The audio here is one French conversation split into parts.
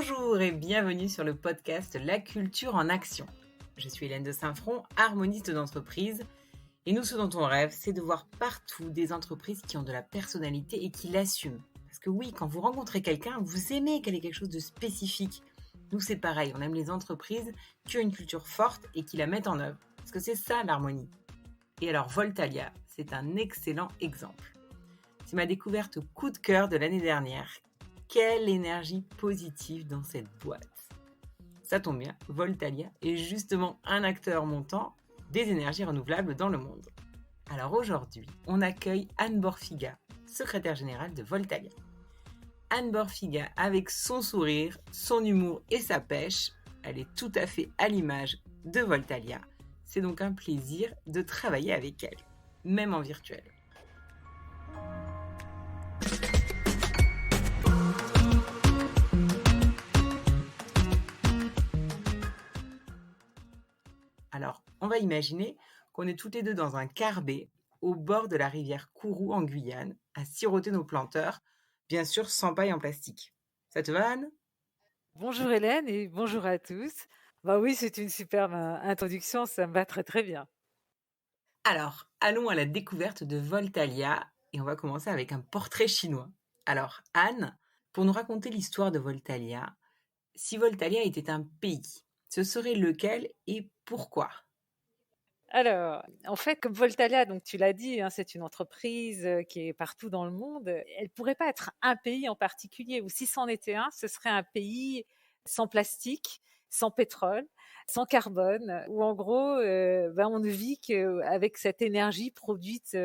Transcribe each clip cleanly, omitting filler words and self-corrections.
Bonjour et bienvenue sur le podcast La Culture en Action. Je suis Hélène de Saint-Front, harmoniste d'entreprise. Et nous, ce dont on rêve, c'est de voir partout des entreprises qui ont de la personnalité et qui l'assument. Parce que oui, quand vous rencontrez quelqu'un, vous aimez qu'elle ait quelque chose de spécifique. Nous, c'est pareil, on aime les entreprises qui ont une culture forte et qui la mettent en œuvre. Parce que c'est ça l'harmonie. Et alors Voltalia, c'est un excellent exemple. C'est ma découverte coup de cœur de l'année dernière. Quelle énergie positive dans cette boîte. Ça tombe bien, Voltalia est justement un acteur montant des énergies renouvelables dans le monde. Alors aujourd'hui, on accueille Anne Borfiga, secrétaire générale de Voltalia. Anne Borfiga, avec son sourire, son humour et sa pêche, elle est tout à fait à l'image de Voltalia. C'est donc un plaisir de travailler avec elle, même en virtuel. Alors, on va imaginer qu'on est toutes les deux dans un carbet au bord de la rivière Kourou en Guyane, à siroter nos planteurs, bien sûr sans paille en plastique. Ça te va, Anne ? Bonjour Hélène et bonjour à tous. Bah oui, c'est une superbe introduction, ça me va très très bien. Alors, allons à la découverte de Voltalia et on va commencer avec un portrait chinois. Alors, Anne, pour nous raconter l'histoire de Voltalia, si Voltalia était un pays, ce serait lequel et pourquoi ? Alors, en fait, comme Voltalia, donc tu l'as dit, hein, c'est une entreprise qui est partout dans le monde. Elle pourrait pas être un pays en particulier, ou si c'en était un, ce serait un pays sans plastique, sans pétrole, sans carbone, où en gros, on ne vit qu'avec cette énergie produite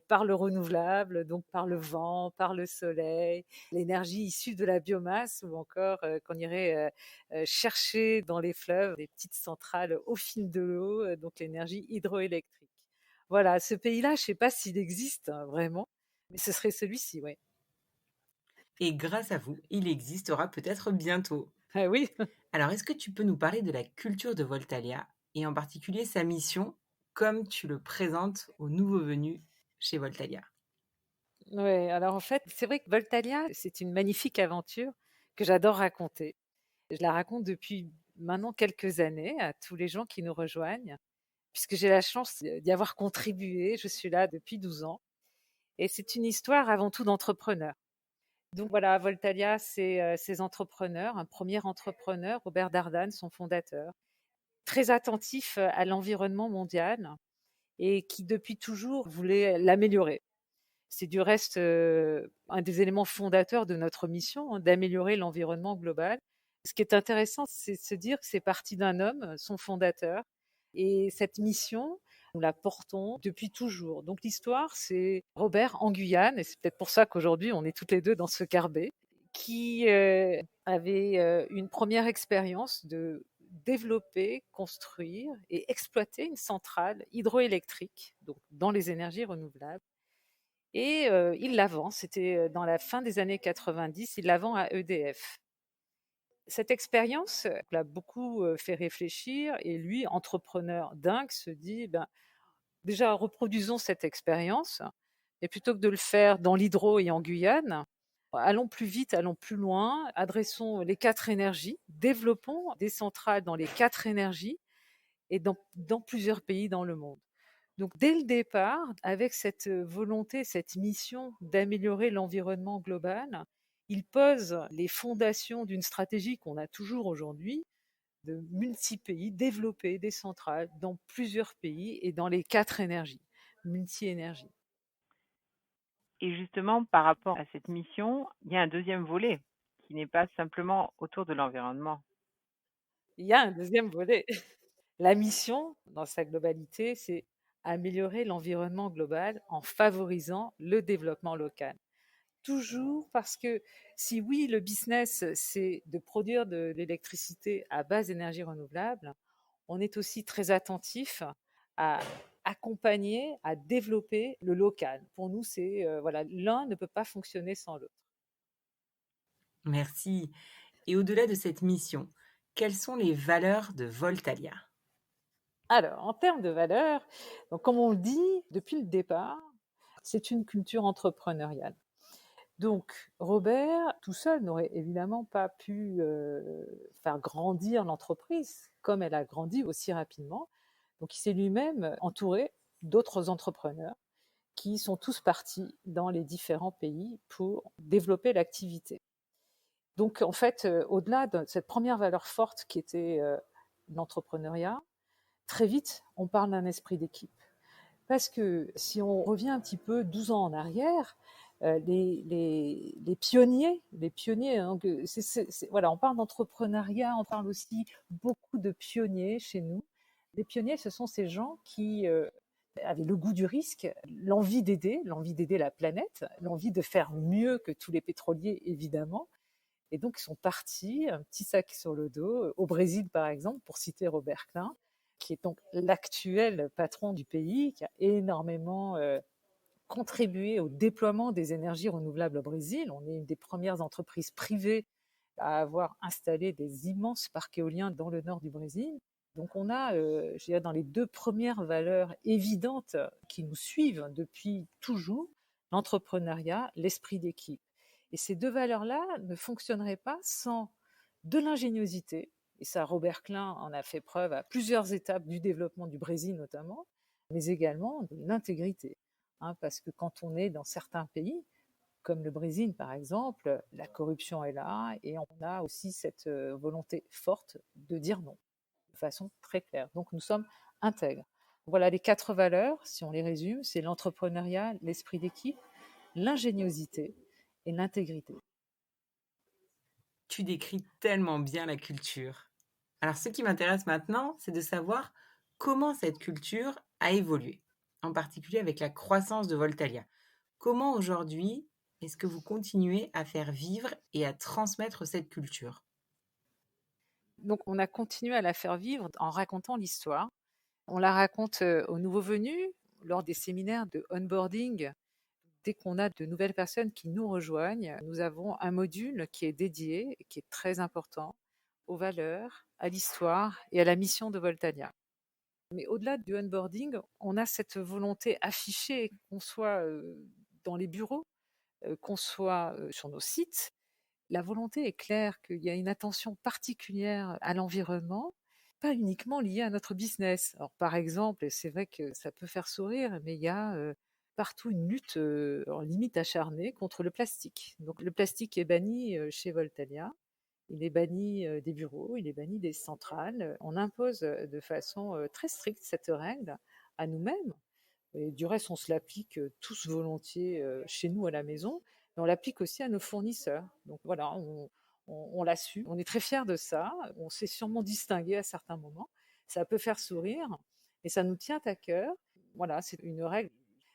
par le renouvelable, donc par le vent, par le soleil, l'énergie issue de la biomasse, ou encore qu'on irait chercher dans les fleuves des petites centrales au fil de l'eau, donc l'énergie hydroélectrique. Voilà, ce pays-là, je sais pas s'il existe hein, vraiment, mais ce serait celui-ci, ouais. Et grâce à vous, il existera peut-être bientôt. Ah oui. Alors, est-ce que tu peux nous parler de la culture de Voltalia et en particulier sa mission, comme tu le présentes aux nouveaux venus chez Voltalia ? Ouais, alors en fait, c'est vrai que Voltalia, c'est une magnifique aventure que j'adore raconter. Je la raconte depuis maintenant quelques années à tous les gens qui nous rejoignent, puisque j'ai la chance d'y avoir contribué. Je suis là depuis 12 ans. Et c'est une histoire avant tout d'entrepreneurs. Donc voilà, Voltalia, c'est ces entrepreneurs. Un premier entrepreneur, Robert Dardan, son fondateur, très attentif à l'environnement mondial et qui depuis toujours voulait l'améliorer. C'est du reste un des éléments fondateurs de notre mission, hein, d'améliorer l'environnement global. Ce qui est intéressant, c'est de se dire que c'est parti d'un homme, son fondateur, et cette mission, nous la portons depuis toujours. Donc l'histoire, c'est Robert en Guyane, et c'est peut-être pour ça qu'aujourd'hui on est toutes les deux dans ce carbet, qui avait une première expérience de développer, construire et exploiter une centrale hydroélectrique, donc dans les énergies renouvelables. Et il la vend, c'était dans la fin des années 90, il la vend à EDF. Cette expérience l'a beaucoup fait réfléchir et lui, entrepreneur dingue, se dit, ben, déjà reproduisons cette expérience et plutôt que de le faire dans l'hydro et en Guyane, allons plus vite, allons plus loin, adressons les 4 énergies, développons des centrales dans les 4 énergies et dans plusieurs pays dans le monde. Donc dès le départ, avec cette volonté, cette mission d'améliorer l'environnement global, il pose les fondations d'une stratégie qu'on a toujours aujourd'hui, de multi-pays, développer des centrales dans plusieurs pays et dans les 4 énergies, multi-énergie. Et justement, par rapport à cette mission, il y a un deuxième volet qui n'est pas simplement autour de l'environnement. Il y a un deuxième volet. La mission, dans sa globalité, c'est améliorer l'environnement global en favorisant le développement local. Toujours parce que si oui, le business, c'est de produire de l'électricité à base d'énergie renouvelable, on est aussi très attentif à accompagner, à développer le local. Pour nous, c'est voilà, l'un ne peut pas fonctionner sans l'autre. Merci. Et au-delà de cette mission, quelles sont les valeurs de Voltalia ? Alors, en termes de valeurs, donc comme on le dit depuis le départ, c'est une culture entrepreneuriale. Donc, Robert, tout seul, n'aurait évidemment pas pu faire grandir l'entreprise comme elle a grandi aussi rapidement. Donc, il s'est lui-même entouré d'autres entrepreneurs qui sont tous partis dans les différents pays pour développer l'activité. Donc, en fait, au-delà de cette première valeur forte qui était l'entrepreneuriat, très vite, on parle d'un esprit d'équipe. Parce que si on revient un petit peu 12 ans en arrière, les pionniers, hein, voilà, on parle d'entrepreneuriat, on parle aussi beaucoup de pionniers chez nous. Les pionniers, ce sont ces gens qui avaient le goût du risque, l'envie d'aider la planète, l'envie de faire mieux que tous les pétroliers, évidemment. Et donc, ils sont partis, un petit sac sur le dos, au Brésil, par exemple, pour citer Robert Klein, qui est donc l'actuel patron du pays, qui a énormément contribué au déploiement des énergies renouvelables au Brésil. On est une des premières entreprises privées à avoir installé des immenses parcs éoliens dans le nord du Brésil. Donc on a, je dirais, dans les deux premières valeurs évidentes qui nous suivent depuis toujours, l'entrepreneuriat, l'esprit d'équipe. Et ces deux valeurs-là ne fonctionneraient pas sans de l'ingéniosité. Et ça, Robert Klein en a fait preuve à plusieurs étapes du développement du Brésil notamment, mais également de l'intégrité. Hein, parce que quand on est dans certains pays, comme le Brésil par exemple, la corruption est là et on a aussi cette volonté forte de dire non de façon très claire. Donc nous sommes intègres. Voilà les 4 valeurs, si on les résume, c'est l'entrepreneuriat, l'esprit d'équipe, l'ingéniosité et l'intégrité. Tu décris tellement bien la culture. Alors, ce qui m'intéresse maintenant, c'est de savoir comment cette culture a évolué, en particulier avec la croissance de Voltalia. Comment aujourd'hui est-ce que vous continuez à faire vivre et à transmettre cette culture? Donc on a continué à la faire vivre en racontant l'histoire. On la raconte aux nouveaux venus lors des séminaires de onboarding. Dès qu'on a de nouvelles personnes qui nous rejoignent, nous avons un module qui est dédié, qui est très important, aux valeurs, à l'histoire et à la mission de Voltalia. Mais au-delà du onboarding, on a cette volonté affichée, qu'on soit dans les bureaux, qu'on soit sur nos sites. La volonté est claire qu'il y a une attention particulière à l'environnement, pas uniquement liée à notre business. Alors, par exemple, et c'est vrai que ça peut faire sourire, mais il y a partout une lutte en limite acharnée contre le plastique. Donc, le plastique est banni chez Voltalia. Il est banni des bureaux, il est banni des centrales. On impose de façon très stricte cette règle à nous-mêmes. Et du reste, on se l'applique tous volontiers chez nous à la maison, mais on l'applique aussi à nos fournisseurs. Donc voilà, on l'a su. On est très fiers de ça. On s'est sûrement distingué à certains moments. Ça peut faire sourire, mais ça nous tient à cœur. Voilà, c'est une règle.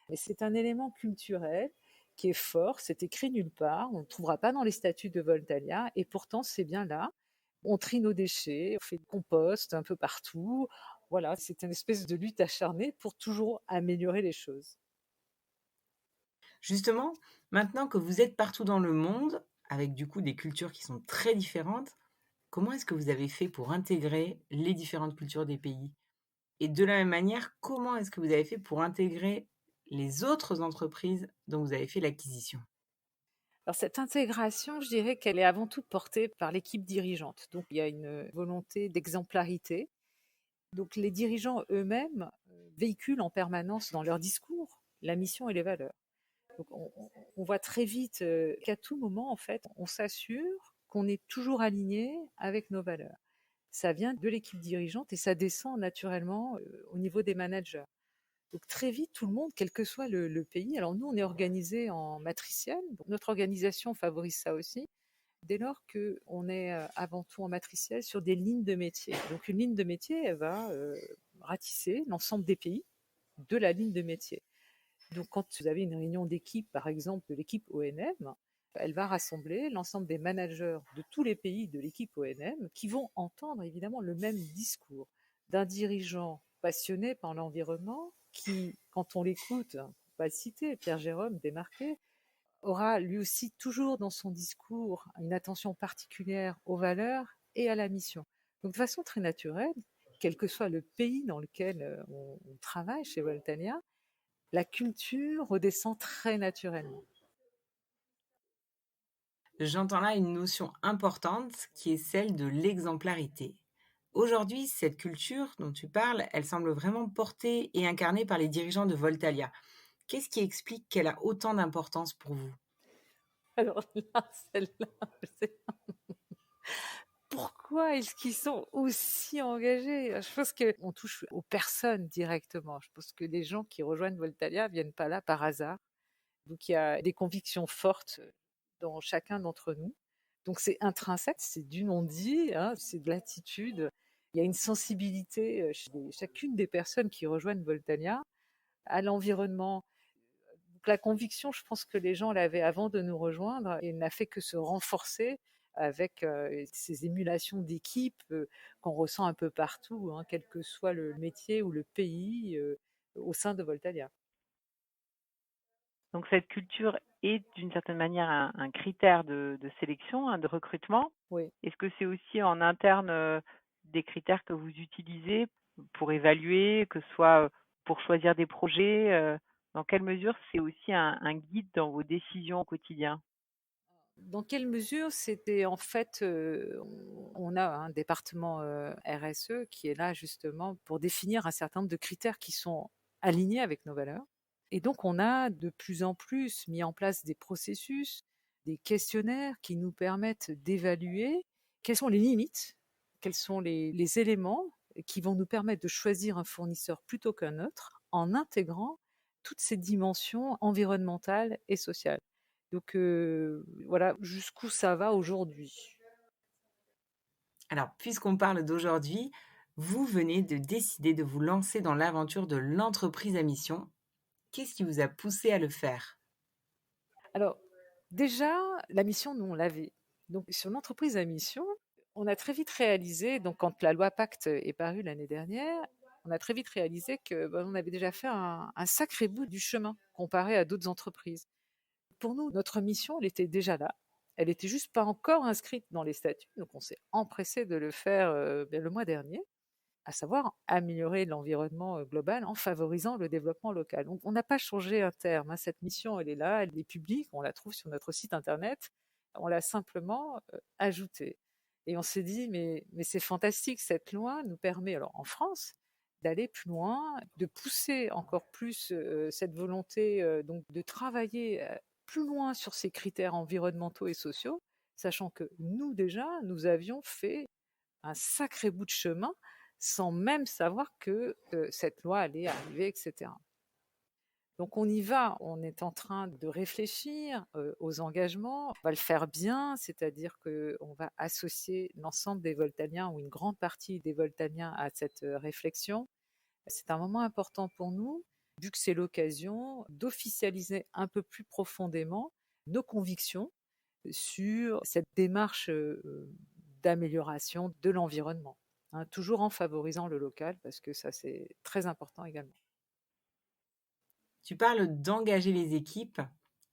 Mais c'est un élément culturel qui est fort. C'est écrit nulle part. On ne le trouvera pas dans les statuts de Voltalia. Et pourtant, c'est bien là. On trie nos déchets, on fait du compost un peu partout. Voilà, c'est une espèce de lutte acharnée pour toujours améliorer les choses. Justement, maintenant que vous êtes partout dans le monde, avec du coup des cultures qui sont très différentes, comment est-ce que vous avez fait pour intégrer les différentes cultures des pays? Et de la même manière, comment est-ce que vous avez fait pour intégrer les autres entreprises dont vous avez fait l'acquisition? Alors cette intégration, je dirais qu'elle est avant tout portée par l'équipe dirigeante. Donc il y a une volonté d'exemplarité. Donc les dirigeants eux-mêmes véhiculent en permanence dans leur discours la mission et les valeurs. Donc on voit très vite qu'à tout moment, en fait, on s'assure qu'on est toujours aligné avec nos valeurs. Ça vient de l'équipe dirigeante et ça descend naturellement au niveau des managers. Donc très vite, tout le monde, quel que soit le pays, alors nous, on est organisé en matriciel, donc notre organisation favorise ça aussi, dès lors qu'on est avant tout en matriciel sur des lignes de métier. Donc une ligne de métier, elle va ratisser l'ensemble des pays de la ligne de métier. Donc quand vous avez une réunion d'équipe, par exemple de l'équipe ONM, elle va rassembler l'ensemble des managers de tous les pays de l'équipe ONM qui vont entendre évidemment le même discours d'un dirigeant passionné par l'environnement qui, quand on l'écoute, on va le citer, Pierre Jérôme Desmarquet, aura lui aussi toujours dans son discours une attention particulière aux valeurs et à la mission. Donc de façon très naturelle, quel que soit le pays dans lequel on travaille chez Voltalia, la culture redescend très naturellement. J'entends là une notion importante qui est celle de l'exemplarité. Aujourd'hui, cette culture dont tu parles, elle semble vraiment portée et incarnée par les dirigeants de Voltalia. Qu'est-ce qui explique qu'elle a autant d'importance pour vous? Alors là, celle-là, je sais pourquoi est-ce qu'ils sont aussi engagés? Je pense qu'on touche aux personnes directement. Je pense que les gens qui rejoignent Voltalia viennent pas là par hasard. Donc il y a des convictions fortes dans chacun d'entre nous. Donc c'est intrinsèque, c'est du non-dit, hein, c'est de l'attitude. Il y a une sensibilité chez chacune des personnes qui rejoignent Voltalia à l'environnement. Donc la conviction, je pense que les gens l'avaient avant de nous rejoindre et n'a fait que se renforcer avec ces émulations d'équipe qu'on ressent un peu partout, hein, quel que soit le métier ou le pays au sein de Voltalia. Donc cette culture est d'une certaine manière un critère de sélection, hein, de recrutement. Oui. Est-ce que c'est aussi en interne des critères que vous utilisez pour évaluer, que ce soit pour choisir des projets? Dans quelle mesure c'est aussi un guide dans vos décisions au quotidien? Dans quelle mesure c'était en fait, on a un département RSE qui est là justement pour définir un certain nombre de critères qui sont alignés avec nos valeurs. Et donc on a de plus en plus mis en place des processus, des questionnaires qui nous permettent d'évaluer quelles sont les limites, quels sont les éléments qui vont nous permettre de choisir un fournisseur plutôt qu'un autre en intégrant toutes ces dimensions environnementales et sociales. Donc voilà jusqu'où ça va aujourd'hui. Alors, puisqu'on parle d'aujourd'hui, vous venez de décider de vous lancer dans l'aventure de l'entreprise à mission. Qu'est-ce qui vous a poussé à le faire? Alors déjà, la mission, nous on l'avait. Donc sur l'entreprise à mission, on a très vite réalisé, donc quand la loi Pacte est parue l'année dernière, on a très vite réalisé que on avait déjà fait un sacré bout du chemin comparé à d'autres entreprises. Pour nous, notre mission, elle était déjà là. Elle était juste pas encore inscrite dans les statuts, donc on s'est empressé de le faire le mois dernier, à savoir améliorer l'environnement global en favorisant le développement local. Donc, on n'a pas changé un terme, hein. Cette mission, elle est là, elle est publique, on la trouve sur notre site internet. On l'a simplement ajoutée. Et on s'est dit, mais c'est fantastique, cette loi nous permet, alors en France, d'aller plus loin, de pousser encore plus cette volonté donc de travailler plus loin sur ces critères environnementaux et sociaux, sachant que nous déjà, nous avions fait un sacré bout de chemin sans même savoir que cette loi allait arriver, etc. Donc on y va, on est en train de réfléchir aux engagements, on va le faire bien, c'est-à-dire qu'on va associer l'ensemble des Voltaliens ou une grande partie des Voltaliens à cette réflexion. C'est un moment important pour nous, vu que c'est l'occasion d'officialiser un peu plus profondément nos convictions sur cette démarche d'amélioration de l'environnement, hein, toujours en favorisant le local, parce que ça c'est très important également. Tu parles d'engager les équipes.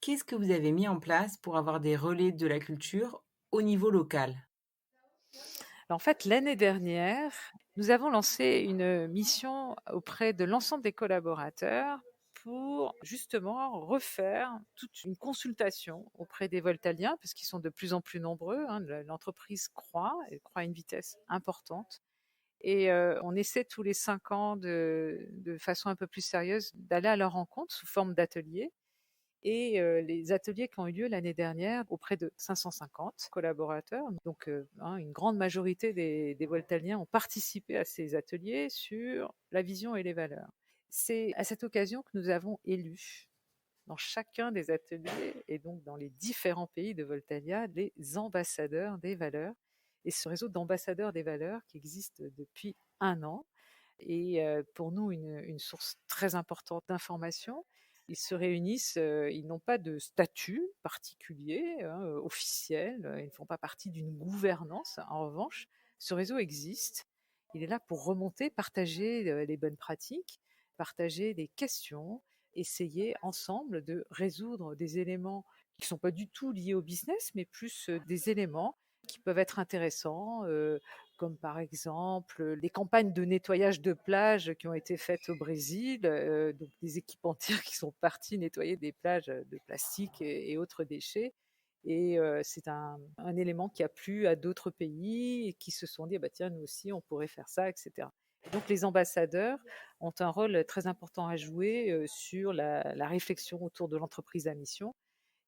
Qu'est-ce que vous avez mis en place pour avoir des relais de la culture au niveau local? En fait, l'année dernière, nous avons lancé une mission auprès de l'ensemble des collaborateurs pour justement refaire toute une consultation auprès des Voltaliens, parce qu'ils sont de plus en plus nombreux, hein, l'entreprise croît, elle croît à une vitesse importante. Et on essaie tous les 5 ans de façon un peu plus sérieuse d'aller à leur rencontre sous forme d'ateliers. Et les ateliers qui ont eu lieu l'année dernière auprès de 550 collaborateurs, donc une grande majorité des Voltaliens ont participé à ces ateliers sur la vision et les valeurs. C'est à cette occasion que nous avons élu dans chacun des ateliers et donc dans les différents pays de Voltalia les ambassadeurs des valeurs. Et ce réseau d'ambassadeurs des valeurs qui existe depuis 1 an est pour nous une source très importante d'informations. Ils se réunissent, ils n'ont pas de statut particulier, hein, officiel, ils ne font pas partie d'une gouvernance. En revanche, ce réseau existe. Il est là pour remonter, partager les bonnes pratiques, partager des questions, essayer ensemble de résoudre des éléments qui ne sont pas du tout liés au business, mais plus des éléments qui peuvent être intéressants, comme par exemple les campagnes de nettoyage de plages qui ont été faites au Brésil, donc des équipes entières qui sont parties nettoyer des plages de plastique et autres déchets. Et c'est un élément qui a plu à d'autres pays et qui se sont dit: «Ah bah tiens, nous aussi, on pourrait faire ça», et cetera. Et donc les ambassadeurs ont un rôle très important à jouer, sur la réflexion autour de l'entreprise à mission,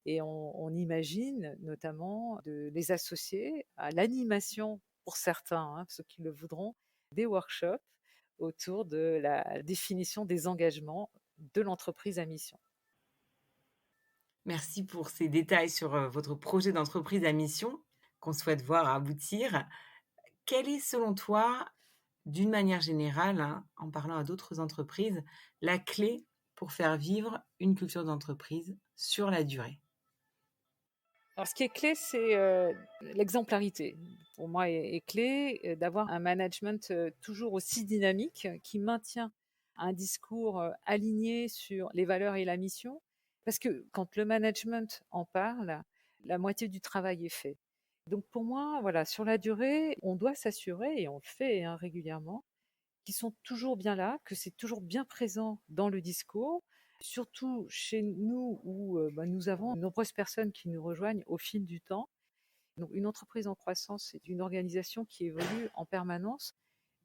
et on imagine notamment de les associer à l'animation pour certains, hein, ceux qui le voudront, des workshops autour de la définition des engagements de l'entreprise à mission. Merci pour ces détails sur, votre projet d'entreprise à mission qu'on souhaite voir aboutir. Quelle est selon toi, d'une manière générale, hein, en parlant à d'autres entreprises, la clé pour faire vivre une culture d'entreprise sur la durée? Alors, ce qui est clé, c'est l'exemplarité. Pour moi, est clé d'avoir un management toujours aussi dynamique, qui maintient un discours aligné sur les valeurs et la mission. Parce que quand le management en parle, la moitié du travail est fait. Donc pour moi, voilà, sur la durée, on doit s'assurer, et on le fait hein, régulièrement, qui sont toujours bien là, que c'est toujours bien présent dans le discours, surtout chez nous où bah, nous avons de nombreuses personnes qui nous rejoignent au fil du temps. Donc une entreprise en croissance, c'est une organisation qui évolue en permanence.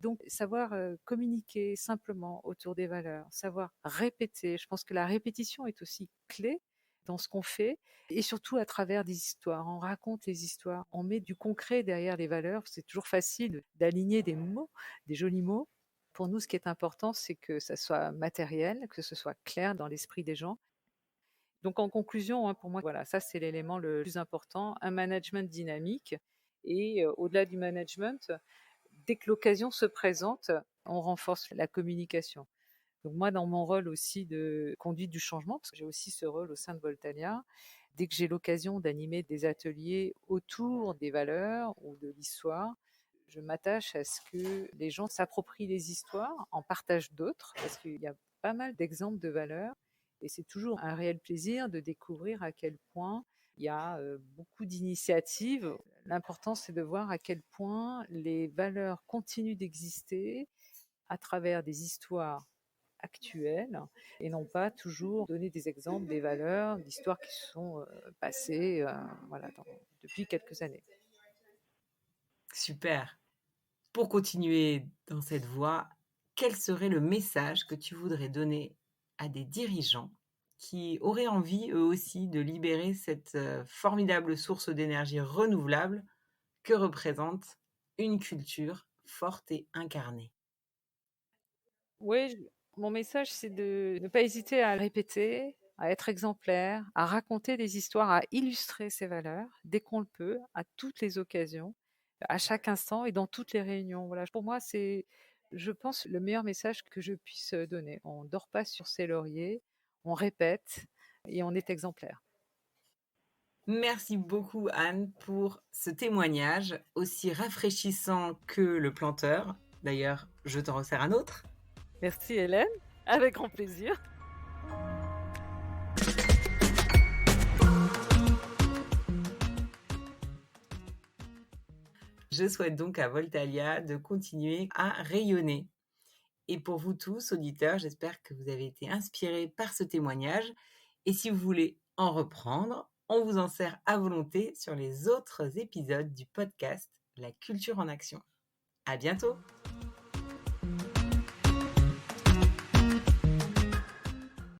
Donc savoir communiquer simplement autour des valeurs, savoir répéter, je pense que la répétition est aussi clé dans ce qu'on fait, et surtout à travers des histoires. On raconte les histoires, on met du concret derrière les valeurs. C'est toujours facile d'aligner des mots, des jolis mots. Pour nous, ce qui est important, c'est que ça soit matériel, que ce soit clair dans l'esprit des gens. Donc en conclusion, hein, pour moi, voilà, ça c'est l'élément le plus important, un management dynamique. Et au-delà du management, dès que l'occasion se présente, on renforce la communication. Donc moi, dans mon rôle aussi de conduite du changement, parce que j'ai aussi ce rôle au sein de Voltalia, dès que j'ai l'occasion d'animer des ateliers autour des valeurs ou de l'histoire, je m'attache à ce que les gens s'approprient les histoires, en partagent d'autres, parce qu'il y a pas mal d'exemples de valeurs, et c'est toujours un réel plaisir de découvrir à quel point il y a beaucoup d'initiatives. L'important, c'est de voir à quel point les valeurs continuent d'exister à travers des histoires actuelles, et non pas toujours donner des exemples des valeurs, d'histoires qui sont passées voilà, depuis quelques années. Super. Pour continuer dans cette voie, quel serait le message que tu voudrais donner à des dirigeants qui auraient envie, eux aussi, de libérer cette, formidable source d'énergie renouvelable que représente une culture forte et incarnée? Oui, mon message, c'est de ne pas hésiter à répéter, à être exemplaire, à raconter des histoires, à illustrer ses valeurs dès qu'on le peut, à toutes les occasions, à chaque instant et dans toutes les réunions. Voilà, pour moi, c'est, je pense, le meilleur message que je puisse donner. On ne dort pas sur ses lauriers, on répète et on est exemplaire. Merci beaucoup Anne pour ce témoignage aussi rafraîchissant que le planteur. D'ailleurs, je t'en resserre un autre. Merci Hélène, avec grand plaisir. Je souhaite donc à Voltalia de continuer à rayonner. Et pour vous tous, auditeurs, j'espère que vous avez été inspirés par ce témoignage. Et si vous voulez en reprendre, on vous en sert à volonté sur les autres épisodes du podcast La culture en action. À bientôt!